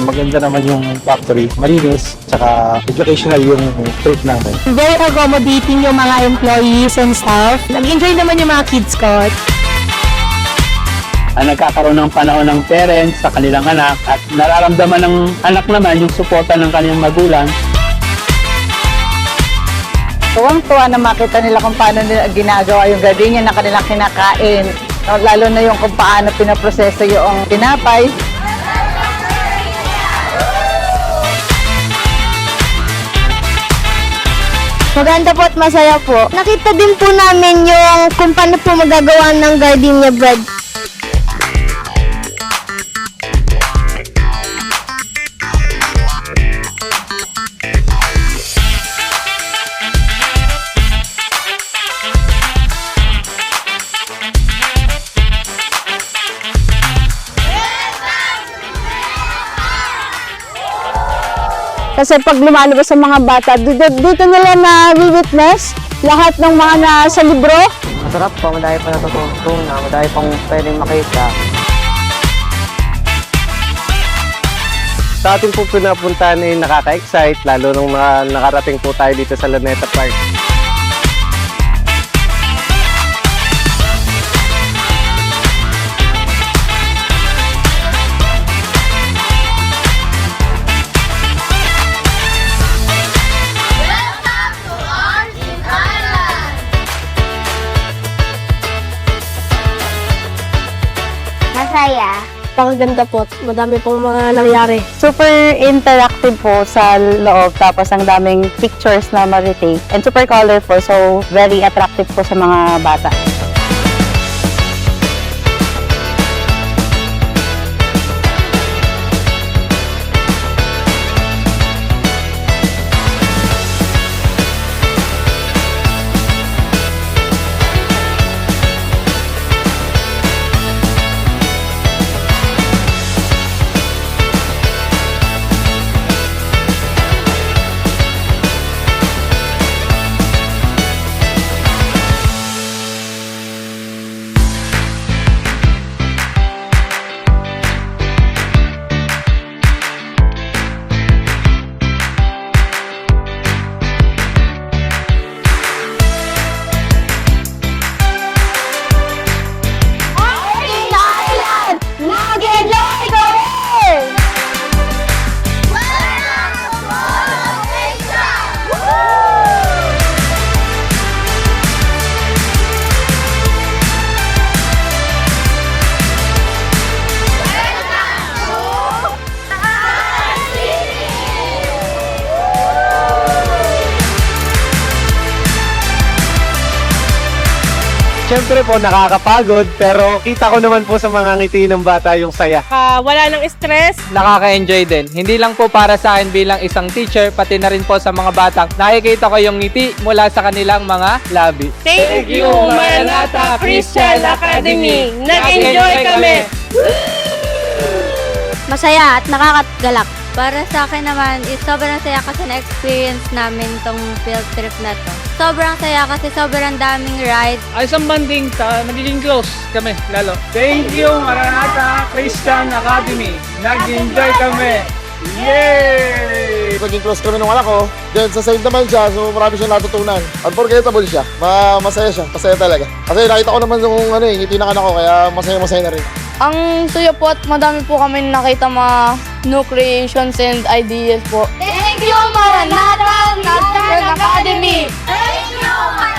maganda naman yung factory, malinis, tsaka educational yung trip namin. Very accommodating yung mga employees and staff. Nag-enjoy naman yung mga kids ko. Nagkakaroon ng panahon ng parents sa kanilang anak at nararamdaman ng anak naman yung suporta ng kanilang magulang. Tuwang-tuwa na makita nila kung paano nila ginagawa yung gardenia na kanilang kinakain. Lalo na yung kung paano pinaproseso yung tinapay. Maganda po at masaya po. Nakita din po namin yung kung paano po magagawa ng gardenia bread. Kasi pag lumalabas sa mga bata, dito nila na-witness lahat ng mga nasa libro. Masarap po, madami pa natutunan, madami pang pwedeng makita. Sa ating po pinapuntahan ay nakaka-excite, lalo nung nakarating po tayo dito sa Luneta Park. Masaya. Pangaganda po. Madami pong mga nangyari. Super interactive po sa loob, tapos ang daming pictures na ma-retake. And super colorful, so very attractive po sa mga bata. Siyempre po, nakakapagod, pero kita ko naman po sa mga ngiti ng bata yung saya. Wala nang stress. Nakaka-enjoy din. Hindi lang po para sa akin bilang isang teacher, pati na rin po sa mga batang nakikita ko yung ngiti mula sa kanilang mga labi. Thank you, Maranatha Christian Academy. Nag-enjoy kami. Masaya at nakakagalak. Para sa akin naman, sobrang saya kasi na-experience namin tong field trip na to. Sobrang saya kasi sobrang daming rides. Ay, isang banding, nagiging close kami lalo. Thank you, Maranatha Christian Academy. Nag-enjoy kami. Yay! Naging close kami ng anak ko. Then sa side naman siya, so marami siyang natutunan. Unforgettable siya. Masaya siya. Masaya talaga. Kasi nakita ko naman yung ngiti ng anak ko, kaya masaya-masaya na rin. Ang suyo po at madami po kami nakita mga new creations and ideas po. Thank you, Maranatha Christian Academy. Thank you, Maranatha!